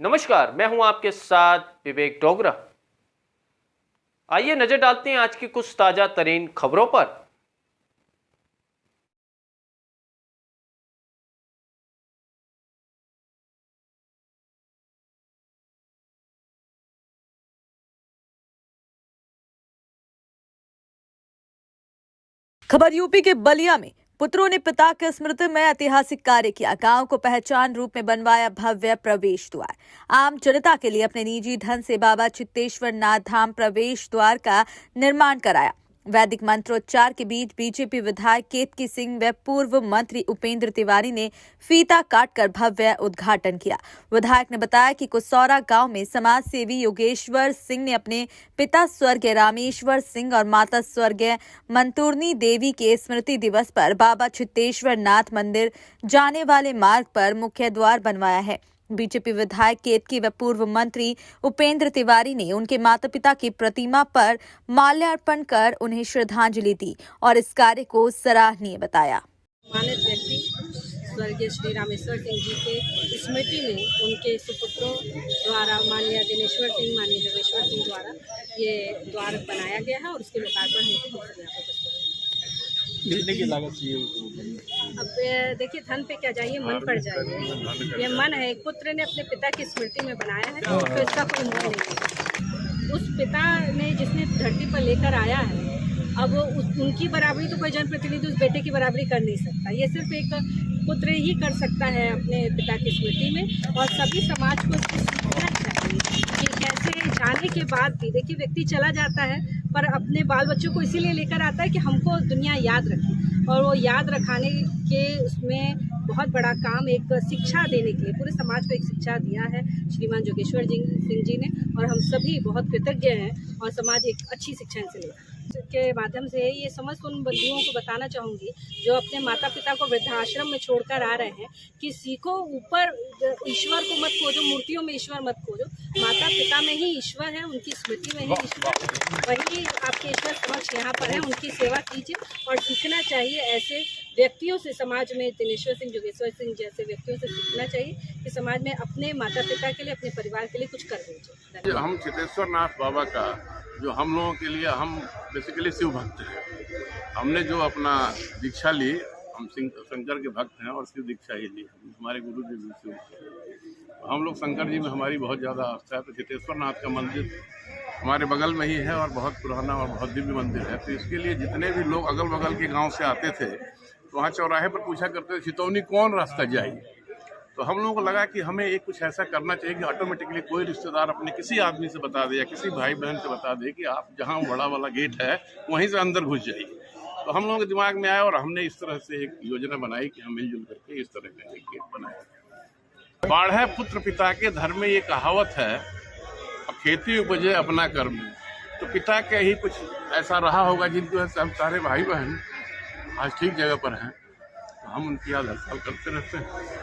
नमस्कार, मैं हूं आपके साथ विवेक डोगरा। आइए नजर डालते हैं आज की कुछ ताजा तरीन खबरों पर। खबर यूपी के बलिया में पुत्रों ने पिता के स्मृति में ऐतिहासिक कार्य किया। गांव को पहचान रूप में बनवाया भव्य प्रवेश द्वार। आम जनता के लिए अपने निजी धन से बाबा चित्तेश्वर नाथ धाम प्रवेश द्वार का निर्माण कराया। वैदिक मंत्रोच्चार के बीच बीजेपी विधायक केतकी सिंह व पूर्व मंत्री उपेंद्र तिवारी ने फीता काटकर भव्य उद्घाटन किया। विधायक ने बताया कि कुसौरा गांव में समाज सेवी योगेश्वर सिंह ने अपने पिता स्वर्गीय रामेश्वर सिंह और माता स्वर्गीय मंतुरनी देवी के स्मृति दिवस पर बाबा चित्तेश्वर नाथ मंदिर जाने वाले मार्ग पर मुख्य द्वार बनवाया है। बीजेपी विधायक केतकी व पूर्व मंत्री उपेंद्र तिवारी ने उनके माता पिता की प्रतिमा पर माल्यार्पण कर उन्हें श्रद्धांजलि दी और इस कार्य को सराहनीय बताया। मानित व्यक्ति स्वर्गीय श्री रामेश्वर सिंह जी के स्मृति में उनके सुपुत्रों द्वारा माननीय दिनेश्वर सिंह, माननीय योगेश्वर सिंह द्वारा ये द्वार बनाया गया है और उसके लोकार्पण हेतु कितने की लागत चाहिए? अब देखिए, धन पे क्या चाहिए, मन पर चाहिए। ये मन है, एक पुत्र ने अपने पिता की स्मृति में बनाया है तो इसका कोई मूल्य नहीं है। उस पिता ने जिसने धरती पर लेकर आया है, अब उनकी बराबरी तो कोई जनप्रतिनिधि उस बेटे की बराबरी कर नहीं सकता। ये सिर्फ एक पुत्र ही कर सकता है अपने पिता की स्मृति में, और सभी समाज को इसको सीखना चाहिए कि कैसे जाने के बाद भी, देखिए, व्यक्ति चला जाता है पर अपने बाल बच्चों को इसीलिए लेकर आता है कि हमको दुनिया याद रखे, और वो याद रखाने के उसमें बहुत बड़ा काम एक शिक्षा देने के लिए पूरे समाज को एक शिक्षा दिया है श्रीमान योगेश्वर सिंह जी ने, और हम सभी बहुत कृतज्ञ हैं और समाज एक अच्छी शिक्षा इनसे ले के माध्यम से ये समस्त उन बंधुओं को बताना चाहूँगी जो अपने माता पिता को वृद्धाश्रम में छोड़कर आ रहे हैं कि सीखो, ऊपर ईश्वर को मत खोजो, मूर्तियों में ईश्वर मत खोजो, माता पिता में ही ईश्वर है, उनकी स्मृति में ही ईश्वर है, वही आपके ईश्वर समक्ष यहाँ पर है, उनकी सेवा कीजिए। और सीखना चाहिए ऐसे व्यक्तियों से, समाज में दिनेश्वर सिंह, योगेश्वर सिंह जैसे व्यक्तियों से सीखना चाहिए कि समाज में अपने माता पिता के लिए, अपने परिवार के लिए कुछ कर दीजिए। हम चित्तेश्वर नाथ बाबा का जो हम लोगों के लिए, हम बेसिकली शिव भक्त हैं। हमने जो अपना दीक्षा ली, हम शंकर के भक्त हैं और शिव दीक्षा ही ली। हमारे गुरु जी भी शिव, हम लोग शंकर जी में हमारी बहुत ज़्यादा आस्था है। तो चित्तेश्वर नाथ का मंदिर हमारे बगल में ही है और बहुत पुराना और बहुत दिव्य मंदिर है। तो इसके लिए जितने भी लोग अगल बगल के गाँव से आते थे तो वहाँ चौराहे पर पूछा करते थे चितौनी कौन रास्ता जाए। तो हम लोगों को लगा कि हमें एक कुछ ऐसा करना चाहिए कि ऑटोमेटिकली कोई रिश्तेदार अपने किसी आदमी से बता दे या किसी भाई बहन से बता दे कि आप जहाँ बड़ा वाला गेट है वहीं से अंदर घुस जाइए। तो हम लोगों के दिमाग में आया और हमने इस तरह से एक योजना बनाई कि हम मिलजुल करके इस तरह का एक गेट बनाए। बाढ़े पुत्र पिता के धर्म में ये कहावत है, खेती उपजे अपना कर्म। तो पिता के ही कुछ ऐसा रहा होगा जिनकी वजह से हम सारे भाई बहन आज ठीक जगह पर हैं। तो हम उनकी याद हर साल करते रहते हैं।